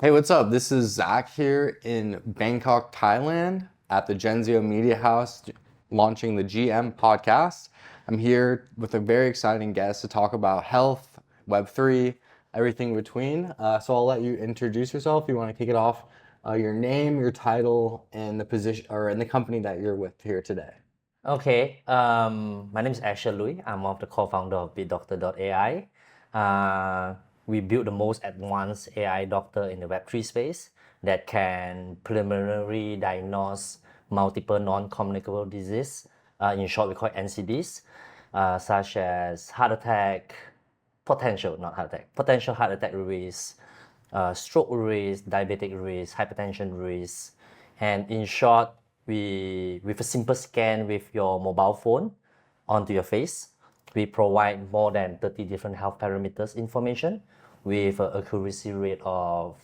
Hey, what's up? This is Zach here in Bangkok, Thailand at the Genzio Media House launching the GM podcast. I'm here with a very exciting guest to talk about health, Web3, everything in between. So I'll let you introduce yourself. You want to kick it off, your name, your title, and the position or in the company that you're with here today. Okay, my name is Asher Looi. I'm one of the co-founder of BitDoctor.ai. We built the most advanced AI doctor in the Web3 space that can preliminarily diagnose multiple non-communicable diseases. In short, we call it NCDs, such as heart attack, potential heart attack risk, stroke risk, diabetic risk, hypertension risk. And in short, with a simple scan with your mobile phone onto your face, we provide more than 30 different health parameters information with an accuracy rate of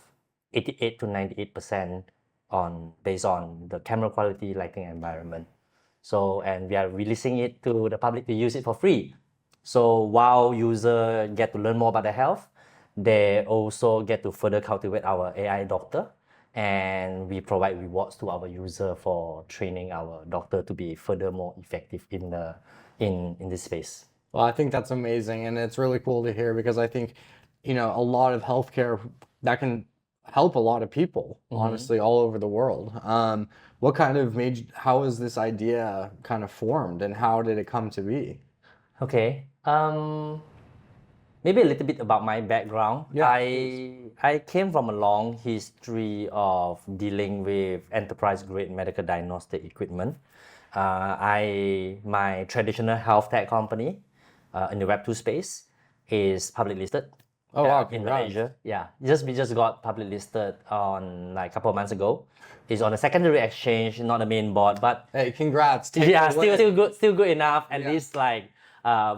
88 to 98% based on the camera quality, lighting, environment. And we are releasing it to the public to use it for free. So while users get to learn more about their health, they also get to further cultivate our AI doctor, and we provide rewards to our user for training our doctor to be further more effective in this space. Well, I think that's amazing, and it's really cool to hear because I think, a lot of healthcare that can help a lot of people, honestly, all over the world. What kind of how was this idea kind of formed, and how did it come to be? Okay. Maybe a little bit about my background. Yeah, I came from a long history of dealing with enterprise-grade medical diagnostic equipment. My traditional health tech company in the Web2 space is public listed. Oh wow, In congrats. Malaysia. Yeah, we just got public listed on like a couple of months ago. It's on a secondary exchange, not the main board, but Hey, congrats. yeah, still good enough. At Yeah. least like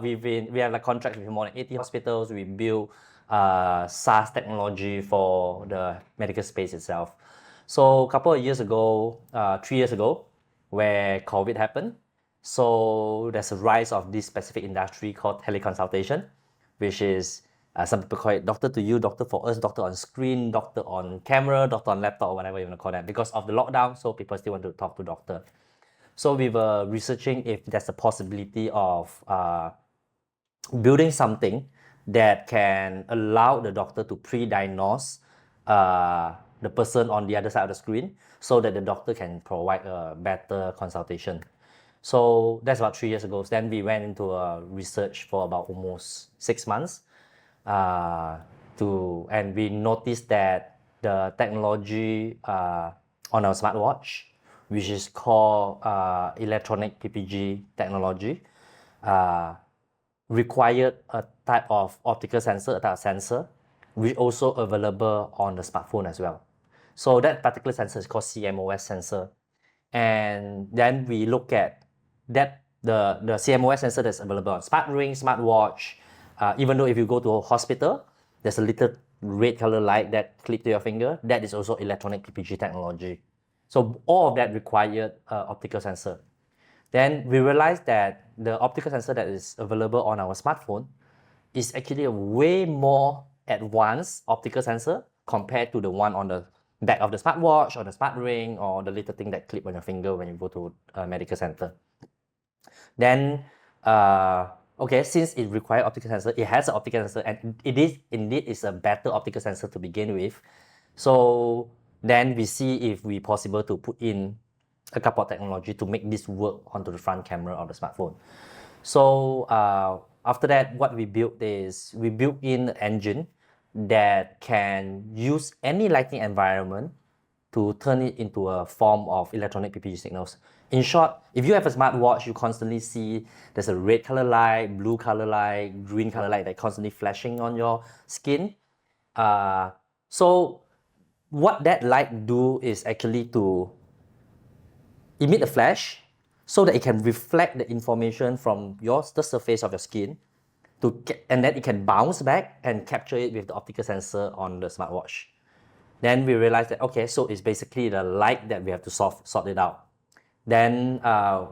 we have like contracts with more than 80 hospitals. We build SaaS technology for the medical space itself. So a couple of years ago, 3 years ago, where COVID happened, so there's a rise of this specific industry called teleconsultation, which is some people call it doctor to you, doctor for us, doctor on screen, doctor on camera, doctor on laptop, or whatever you want to call that. Because of the lockdown, so people still want to talk to doctor. So we were researching if there's a possibility of building something that can allow the doctor to pre-diagnose the person on the other side of the screen so that the doctor can provide a better consultation. So that's about 3 years ago. Then we went into a research for about almost 6 months. And we noticed that the technology on our smartwatch, which is called electronic PPG technology, required a type of optical sensor, a type of sensor, which also available on the smartphone as well. So that particular sensor is called CMOS sensor. And then we look at that the CMOS sensor that's available on smart ring, smartwatch. Even though if you go to a hospital, there's a little red color light that clip to your finger. That is also electronic PPG technology. So all of that required optical sensor. Then we realized that the optical sensor that is available on our smartphone is actually a way more advanced optical sensor compared to the one on the back of the smartwatch or the smart ring or the little thing that clip on your finger when you go to a medical center. Then, okay, since it requires optical sensor, it has an optical sensor, and it is indeed a better optical sensor to begin with. So then we see if we possible to put in a couple of technology to make this work onto the front camera of the smartphone. So after that, what we built is we built in an engine that can use any lighting environment to turn it into a form of electronic PPG signals. In short, if you have a smartwatch, you constantly see there's a red color light, blue color light, green color light that constantly flashing on your skin. So what that light do is actually to emit a flash so that it can reflect the information from the surface of your skin and then it can bounce back and capture it with the optical sensor on the smartwatch. Then we realized that, okay, so it's basically the light that we have to sort it out. Then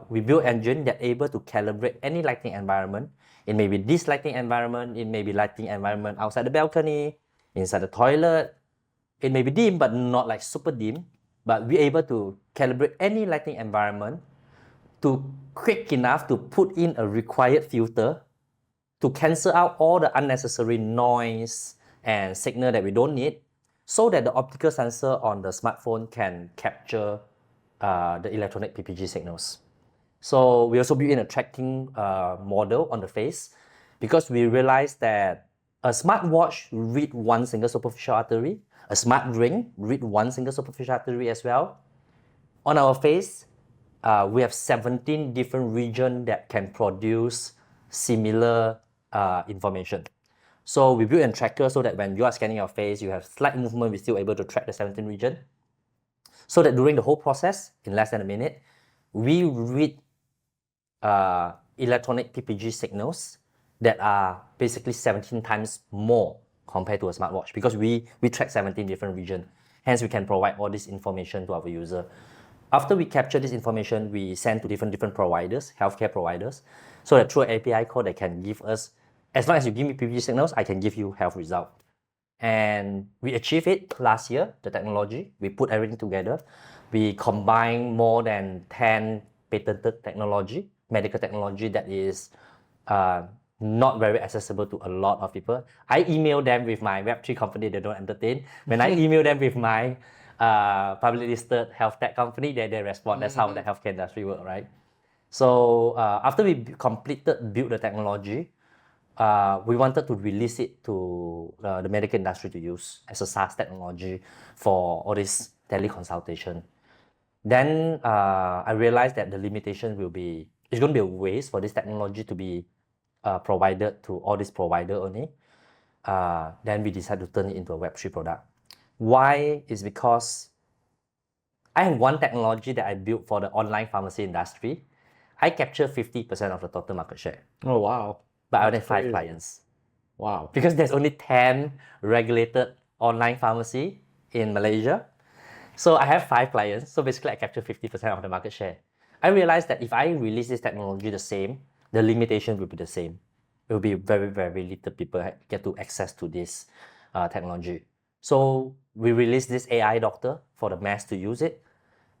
we built an engine that able to calibrate any lighting environment. It may be this lighting environment, it may be lighting environment outside the balcony, inside the toilet, It may be dim, but not like super dim. But we're able to calibrate any lighting environment to quick enough to put in a required filter to cancel out all the unnecessary noise and signal that we don't need, so that the optical sensor on the smartphone can capture the electronic PPG signals. So we also built in a tracking model on the face, because we realized that a smartwatch read one single superficial artery, a smart ring read one single superficial artery as well. On our face, we have 17 different regions that can produce similar information. So we built a tracker so that when you are scanning your face, you have slight movement, we're still able to track the 17 region. So that during the whole process, in less than a minute, we read electronic PPG signals that are basically 17 times more compared to a smartwatch, because we track 17 different regions. Hence, we can provide all this information to our user. After we capture this information, we send to different providers, healthcare providers, so that through an API call, they can give us, as long as you give me PPG signals, I can give you health result. And we achieved it last year, the technology. We put everything together. We combine more than 10 patented technology, medical technology that is not very accessible to a lot of people. I email them with my Web3 company, they don't entertain. When I email them with my publicly listed health tech company, they respond. That's how the healthcare industry works, right? So after we built the technology, we wanted to release it to the medical industry to use as a SaaS technology for all this teleconsultation. Then I realized that the limitation will be, it's going to be a waste for this technology to be provided to all these providers only. Then we decided to turn it into a Web3 product. Why? Is because I have one technology that I built for the online pharmacy industry. I capture 50% of the total market share. Oh, wow. But I only have 5 crazy. clients. Wow. Because there's only 10 regulated online pharmacy in Malaysia. So I have 5 clients. So basically I capture 50% of the market share. I realized that if I release this technology the same, the limitation will be the same. It will be very, very little people get to access to this technology. So we released this AI doctor for the mass to use it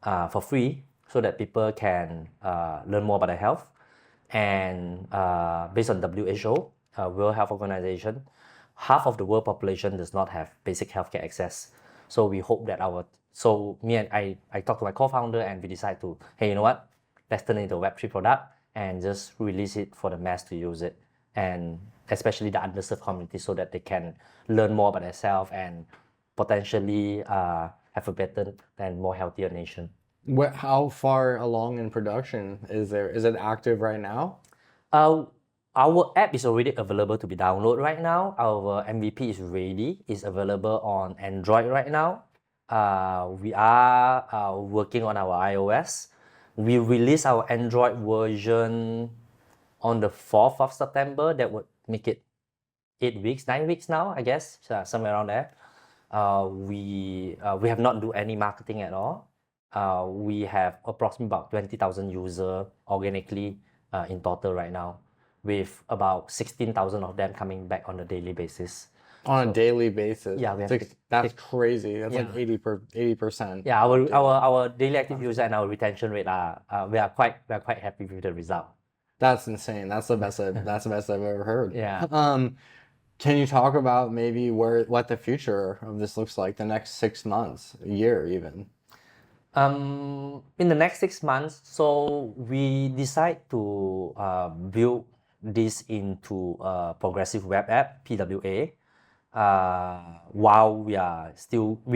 for free, so that people can learn more about their health. And based on WHO, World Health Organization, half of the world population does not have basic healthcare access. So we hope that me and I talked to my co-founder and we decided to, hey, you know what? Let's turn it into a Web3 product and just release it for the mass to use it. And especially the underserved community, so that they can learn more about themselves and potentially have a better and more healthier nation. How far along in production is there? Is it active right now? Our app is already available to be downloaded right now. Our MVP is ready. It's available on Android right now. We are working on our iOS. We released our Android version on the 4th of September. That would make it 8 weeks, 9 weeks now, I guess, somewhere around there. We have not do any marketing at all. We have approximately about 20,000 users organically in total right now, with about 16,000 of them coming back on a daily basis. On a daily basis? Yeah, that's crazy. That's like 80%. Yeah, our daily active user and our retention rate we are quite happy with the result. That's insane. That's the best I've ever heard. Yeah. Can you talk about maybe what the future of this looks like, the next 6 months, a year even? In the next 6 months, so we decide to build this into a progressive web app, PWA. While we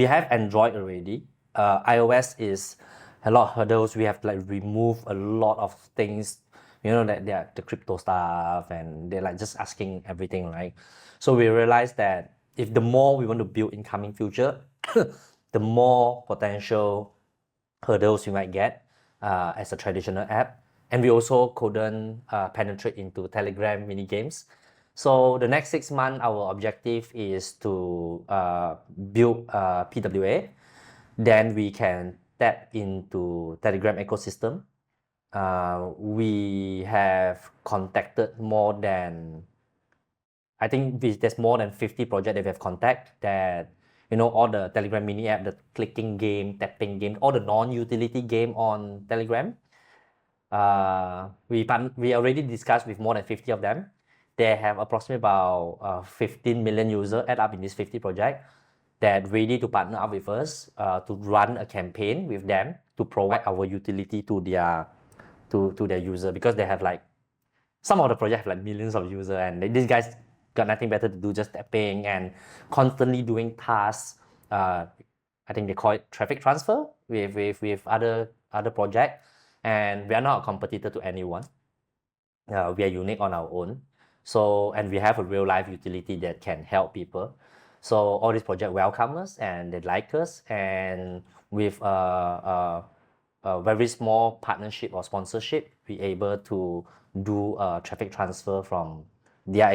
have Android already. iOS is a lot of hurdles. We have to remove a lot of things, that they are the crypto stuff, and they're just asking everything, right? So we realized that if the more we want to build in coming future, the more potential hurdles we might get as a traditional app. And we also couldn't penetrate into Telegram mini games. So the next 6 months, our objective is to build PWA. Then we can tap into Telegram ecosystem. We have contacted more than, I think there's more than 50 projects that we have contacted that all the Telegram mini app, the clicking game, tapping game, all the non-utility game on Telegram. We already discussed with more than 50 of them. They have approximately about 15 million users add up in this 50 project that ready to partner up with us to run a campaign with them to provide our utility to their user, because they have like, some of the projects have like millions of users, and these guys got nothing better to do, just tapping and constantly doing tasks. I think they call it traffic transfer with other projects, and we are not a competitor to anyone. We are unique on our own. So, and we have a real life utility that can help people. So all these projects welcome us and they like us, and with a very small partnership or sponsorship, we able to do a traffic transfer from their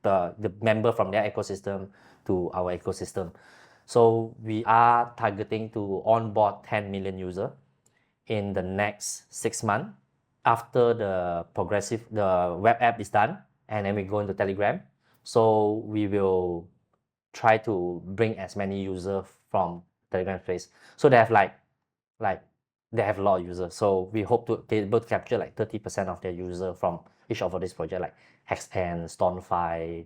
the member from their ecosystem to our ecosystem. So we are targeting to onboard 10 million users in the next 6 months after the web app is done, and then we go into Telegram. So we will try to bring as many users from Telegram space. So they have like they have a lot of users. So we hope to be able to capture like 30% of their users from each of these projects, like Hexpan, Stonefy,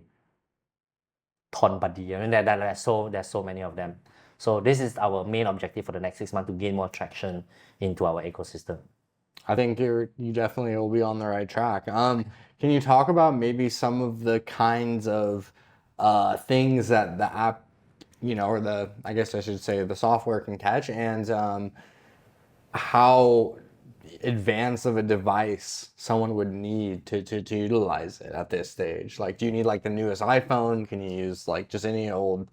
TonBuddy. I mean, there's so many of them. So this is our main objective for the next 6 months, to gain more traction into our ecosystem. I think you definitely will be on the right track. Can you talk about maybe some of the kinds of things that the app, or I guess I should say the software can catch, and how advanced of a device someone would need to utilize it at this stage? Like, do you need like the newest iPhone? Can you use like just any old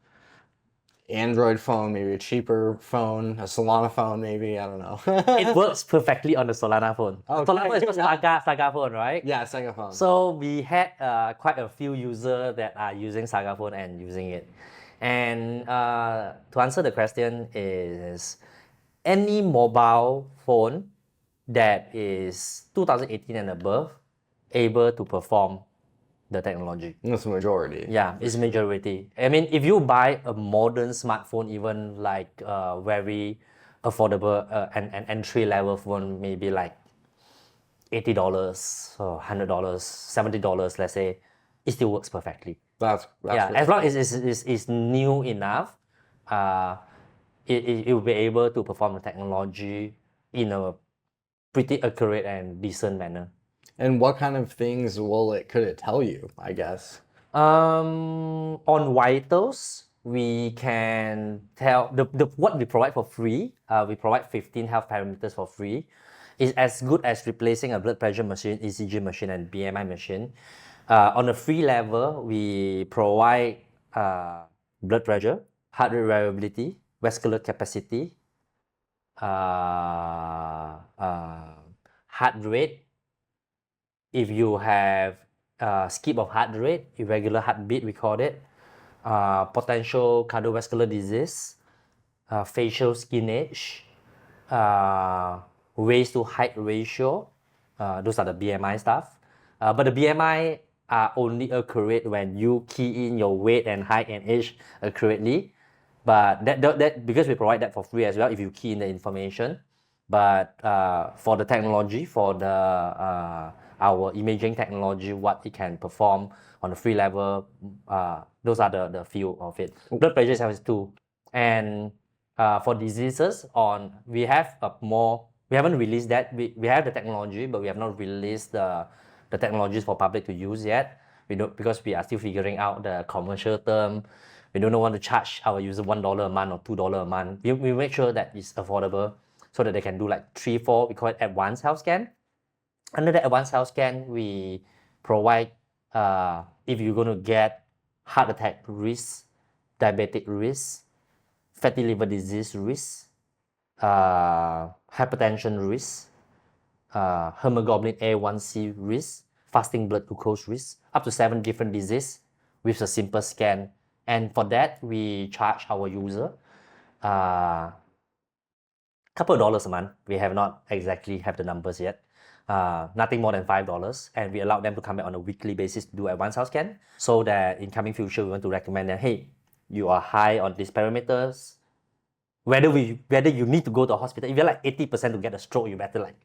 Android phone, maybe a cheaper phone, a Solana phone, maybe? I don't know. It works perfectly on the Solana phone. Okay. Solana phone is called Saga phone, right? Yeah, Sega phone. So we had quite a few users that are using Saga phone and using it. And to answer the question is, any mobile phone that is 2018 and above able to perform the technology. That's the majority. Yeah, it's majority. I mean, if you buy a modern smartphone, even like very affordable an entry level phone, maybe like $80 or $100, $70, let's say, it still works perfectly. That's yeah, really as long as it's new enough, it will be able to perform the technology in a pretty accurate and decent manner. And what kind of things could it tell you, I guess? On vitals, we can tell what we provide for free. We provide 15 health parameters for free. It's as good as replacing a blood pressure machine, ECG machine, and BMI machine. On a free level, we provide blood pressure, heart rate variability, vascular capacity, heart rate. If you have skip of heart rate, irregular heartbeat, we call it, potential cardiovascular disease, facial skin age, waist to height ratio, those are the BMI stuff. But the BMI are only accurate when you key in your weight and height and age accurately. But that because we provide that for free as well if you key in the information. But for the technology, for the our imaging technology, what it can perform on the free level, those are the few of it. Blood pressure is 2. And for diseases, we haven't released that. We have the technology, but we have not released the technologies for public to use yet. Because we are still figuring out the commercial term. We don't want to charge our user $1 a month or $2 a month. We make sure that it's affordable so that they can do like 3-4, we call it advanced health scan. Under the advanced health scan, we provide, if you're going to get heart attack risk, diabetic risk, fatty liver disease risk, hypertension risk, hemoglobin A1C risk, fasting blood glucose risk, up to 7 different diseases with a simple scan. And for that, we charge our user couple of dollars a month. We have not exactly have the numbers yet. Nothing more than $5, and we allow them to come back on a weekly basis to do advanced health scan, so that in coming future we want to recommend them, hey, you are high on these parameters, whether you need to go to a hospital. If you're like 80% to get a stroke, you better like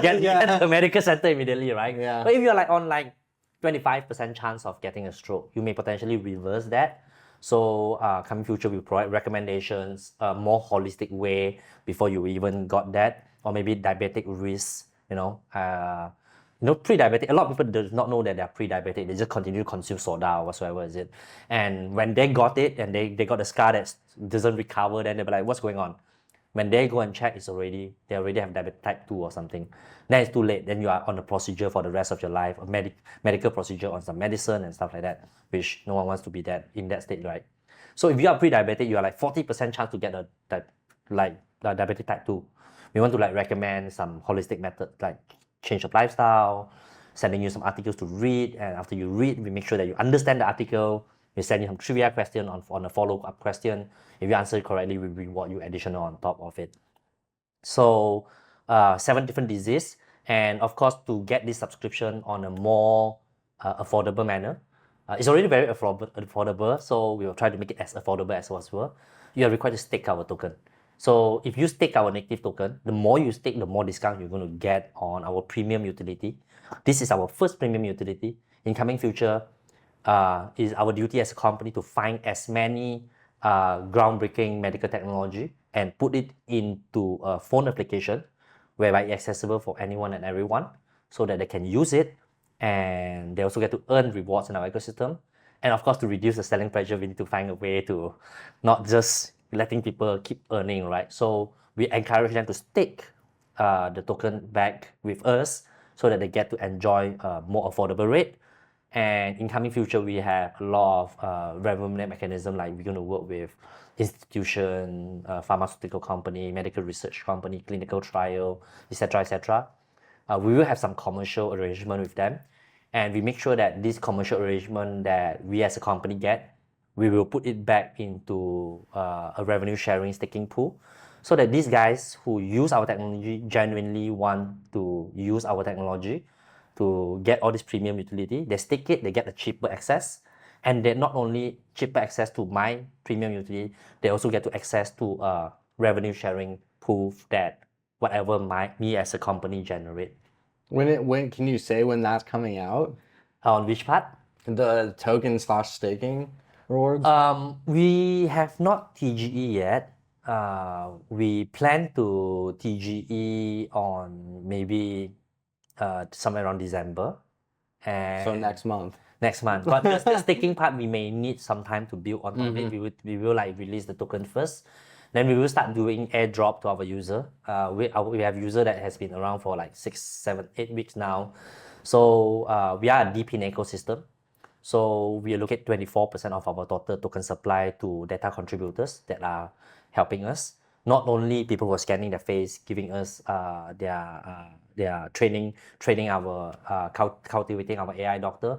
get to a medical center immediately, right? Yeah. But if you're like on like 25% chance of getting a stroke, you may potentially reverse that. So coming future, we provide recommendations, a more holistic way before you even got that, or maybe diabetic risk, pre-diabetic. A lot of people do not know that they're pre-diabetic. They just continue to consume soda or whatsoever is it. And when they got it and they got a scar that doesn't recover, then they'll be like, what's going on? When they go and check, they already have diabetes type 2 or something. Then it's too late. Then you are on a procedure for the rest of your life, a medical procedure on some medicine and stuff like that, which no one wants to be in that state, right? So if you are pre-diabetic, you are like 40% chance to get diabetic type 2. We want to like recommend some holistic method, like change of lifestyle, sending you some articles to read, and after you read, we make sure that you understand the article. We send you some trivia question on a follow-up question. If you answer it correctly, we reward you additional on top of it. So 7 different diseases, and of course, to get this subscription on a more affordable manner, it's already very affordable, so we will try to make it as affordable as possible. You are required to stake our token. So if you stake our native token, the more you stake, the more discount you're going to get on our premium utility. This is our first premium utility. In coming future, is our duty as a company to find as many groundbreaking medical technology and put it into a phone application whereby it's accessible for anyone and everyone so that they can use it, and they also get to earn rewards in our ecosystem. And of course, to reduce the selling pressure, we need to find a way to not just letting people keep earning, right? So we encourage them to stake the token back with us so that they get to enjoy a more affordable rate. And in coming future, we have a lot of revenue mechanism, like we're going to work with institution, pharmaceutical company, medical research company, clinical trial, etc., etc. We will have some commercial arrangement with them, and we make sure that this commercial arrangement that we as a company get, we will put it back into a revenue sharing staking pool, so that these guys who use our technology genuinely want to use our technology to get all this premium utility. They stake it, they get a cheaper access, and they not only cheaper access to my premium utility, they also get to access to a revenue sharing pool that whatever me as a company generate. When can you say when that's coming out? On which part? The token/staking rewards? We have not TGE yet. We plan to TGE on maybe somewhere around December. And So next month. Next month. But the staking part, we may need some time to build on top of it. We will like release the token first. Then we will start doing airdrop to our user. We have user that has been around for like 6, 7, 8 weeks now. So we are a deep in ecosystem. So we allocate 24% of our total token supply to data contributors that are helping us. Not only people who are scanning their face, giving us their training our cultivating our AI doctor,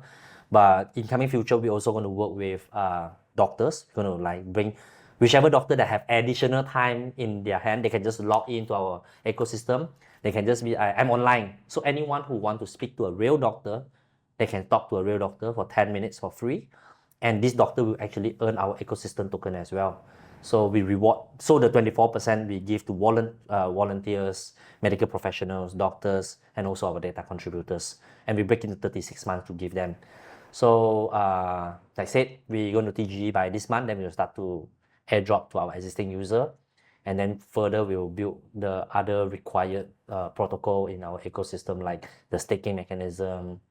but in coming future, we're also going to work with doctors. We're going to like bring whichever doctor that have additional time in their hand, they can just log into our ecosystem. They can just be, I'm online. So anyone who want to speak to a real doctor, they can talk to a real doctor for 10 minutes for free. And this doctor will actually earn our ecosystem token as well. So we reward, so the 24% we give to volunteers, medical professionals, doctors, and also our data contributors. And we break into 36 months to give them. So like I said, we're going to TGE by this month, then we'll start to airdrop to our existing user. And then further, we will build the other required protocol in our ecosystem, like the staking mechanism.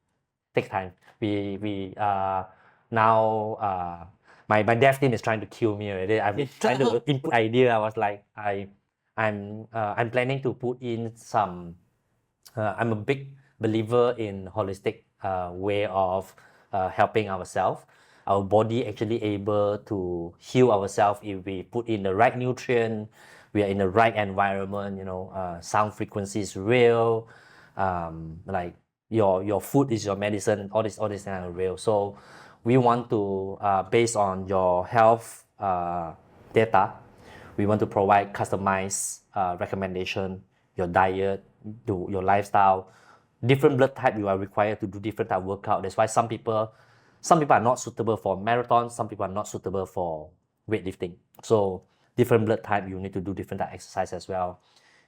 Take time. We now my dev team is trying to kill me already. I'm trying to input idea. I was like, I'm planning to put in some. I'm a big believer in holistic way of helping ourselves. Our body actually able to heal ourselves if we put in the right nutrient, we are in the right environment. Sound frequency is real. Like your food is your medicine. All these things are real. So we want to, based on your health data, we want to provide customized recommendation, your diet, your lifestyle, different blood type. You are required to do different type of workout. That's why some people are not suitable for marathons. Some people are not suitable for weightlifting. So different blood type, you need to do different type exercise as well.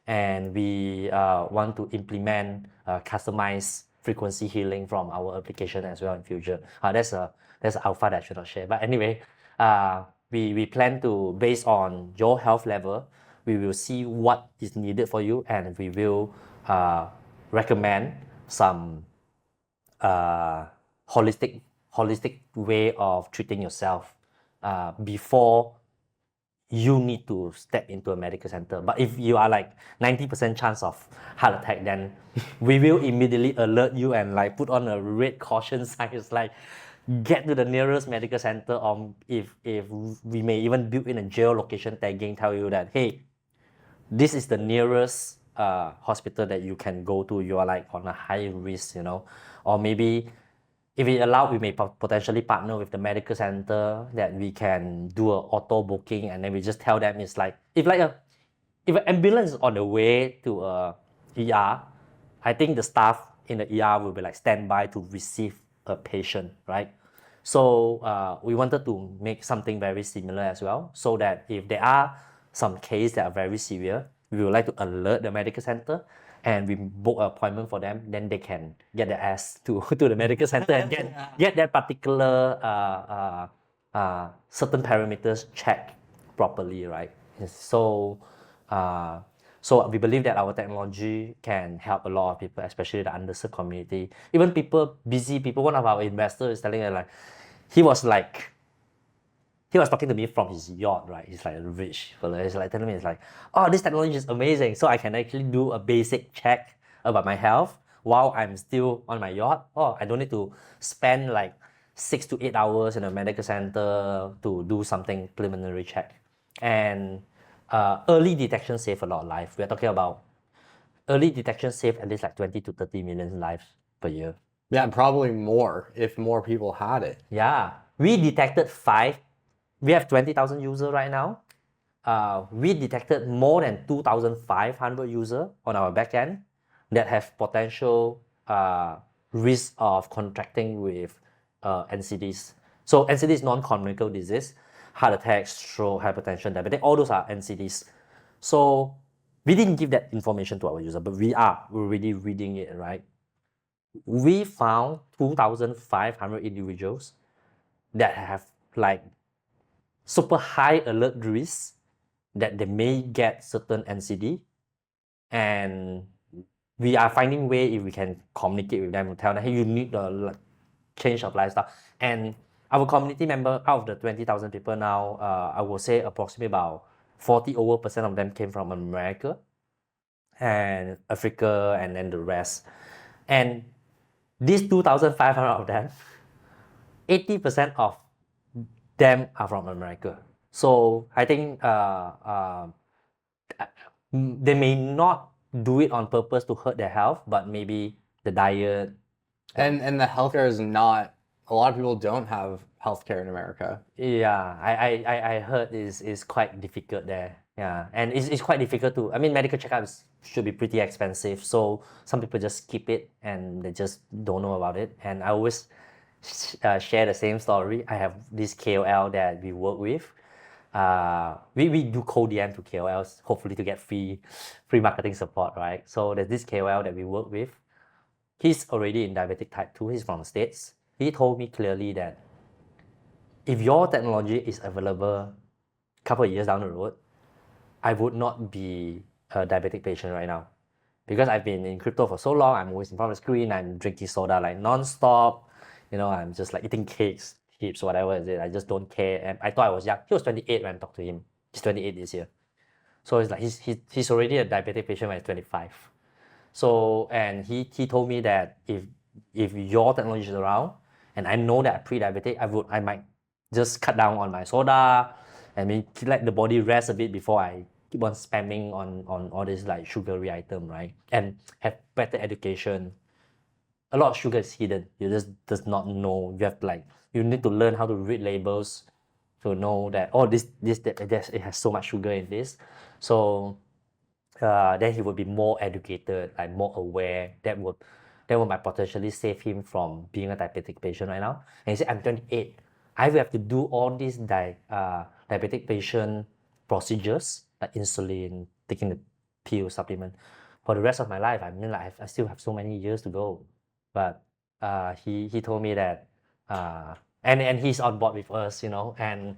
And we want to implement customized frequency healing from our application as well in future. That's alpha that I should not share. But anyway, we plan to, based on your health level, we will see what is needed for you, and we will recommend some holistic way of treating yourself before you need to step into a medical center. But if you are like 90% chance of heart attack, then we will immediately alert you and like put on a red caution sign. It's like get to the nearest medical center, or if we may even build in a geolocation tagging, tell you that, hey, this is the nearest hospital that you can go to. You are like on a high risk, you know, or maybe if we allow, we may potentially partner with the medical center that we can do a auto booking, and then we just tell them it's like if an ambulance is on the way to a ER, I think the staff in the ER will be like standby to receive a patient, right? So we wanted to make something very similar as well, so that if there are some cases that are very severe, we would like to alert the medical center and we book an appointment for them, then they can get their ass to the medical center and get that particular certain parameters checked properly, right? So we believe that our technology can help a lot of people, especially the underserved community. Even busy people. One of our investors is telling us like, he was talking to me from his yacht, right? He's like a rich fella. He's like telling me, it's like, oh, this technology is amazing. So I can actually do a basic check about my health while I'm still on my yacht. Oh, I don't need to spend like 6 to 8 hours in a medical center to do something preliminary check. And early detection save a lot of life. We're talking about early detection save at least like 20 to 30 million lives per year. Yeah, probably more if more people had it. Yeah, we detected 5. We have 20,000 users right now. We detected more than 2,500 users on our backend that have potential risk of contracting with NCDs. So NCD is non-communicable disease, heart attack, stroke, hypertension, diabetes, all those are NCDs. So we didn't give that information to our user, but we're already reading it, right? We found 2,500 individuals that have like super high alert risk that they may get certain NCD, and we are finding way if we can communicate with them and tell them, hey, you need a change of lifestyle. And our community member, out of the 20,000 people now, I will say approximately about 40% of them came from America and Africa, and then the rest. And these 2,500 of them, 80% of them are from America. So I think they may not do it on purpose to hurt their health, but maybe the diet. And the healthcare is not, a lot of people don't have healthcare in America. Yeah, I heard is quite difficult there. Yeah, and it's quite difficult to, I mean, medical checkups should be pretty expensive. So some people just skip it and they just don't know about it. And I always share the same story. I have this KOL that we work with. We do cold DM to KOLs, hopefully to get free marketing support, right? So there's this KOL that we work with. He's already in diabetic type 2. He's from the States. He told me clearly that if your technology is available a couple of years down the road, I would not be a diabetic patient right now. Because I've been in crypto for so long, I'm always in front of the screen, I'm drinking soda like non-stop, you know, I'm just like eating cakes, chips, whatever it is. I just don't care. And I thought I was young. He was 28 when I talked to him. He's 28 this year. So it's like he's already a diabetic patient when he's 25. So, and he told me that if your technology is around, and I know that I'm pre-diabetic, I might just cut down on my soda and maybe let the body rest a bit before I keep on spamming on all this like sugary item, right? And have better education. A lot of sugar is hidden. You just does not know. You have like, you need to learn how to read labels to know that, oh, it has so much sugar in this. So then he would be more educated, like more aware. That would might potentially save him from being a diabetic patient right now. And he said, I'm 28. I will have to do all these diabetic patient procedures like insulin, taking the pill supplement for the rest of my life. I mean, like I still have so many years to go. But he told me that, and he's on board with us, you know, and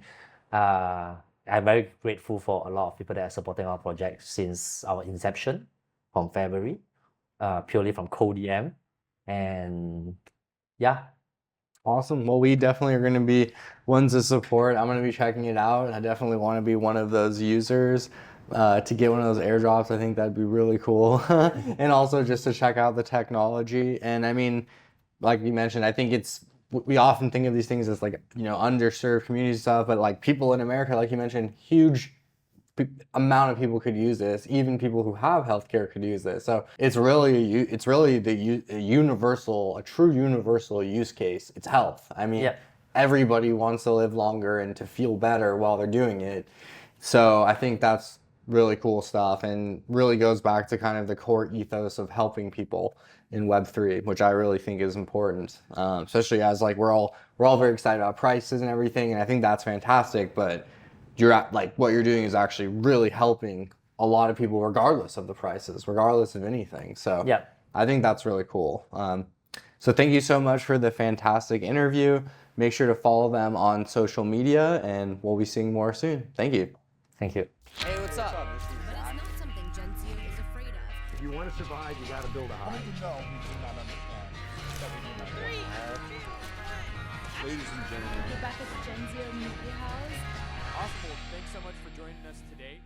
I'm very grateful for a lot of people that are supporting our project since our inception from February, purely from CodeEM. And yeah. Awesome. Well, we definitely are going to be ones to support. I'm going to be checking it out. I definitely want to be one of those users to get one of those airdrops. I think that'd be really cool. And also just to check out the technology. And I mean, like you mentioned, I think we often think of these things as like, you know, underserved community stuff, but like people in America, like you mentioned, huge amount of people could use this. Even people who have healthcare could use this. So it's really a true universal use case. It's health. I mean, everybody wants to live longer and to feel better while they're doing it. So I think that's really cool stuff, and really goes back to kind of the core ethos of helping people in Web3, which I really think is important, especially as like we're all very excited about prices and everything, and I think that's fantastic. But what you're doing is actually really helping a lot of people, regardless of the prices, regardless of anything. So I think that's really cool. So thank you so much for the fantastic interview. Make sure to follow them on social media, and we'll be seeing more soon. Thank you. Thank you. Hey, what's up? But it's not something Genzio is afraid of. If you want to survive, you got to build a hive. No, we do not understand that we do not want to have. Ladies and gentlemen, We're back at the Genzio Media House. Awesome. Well, thanks so much for joining us today.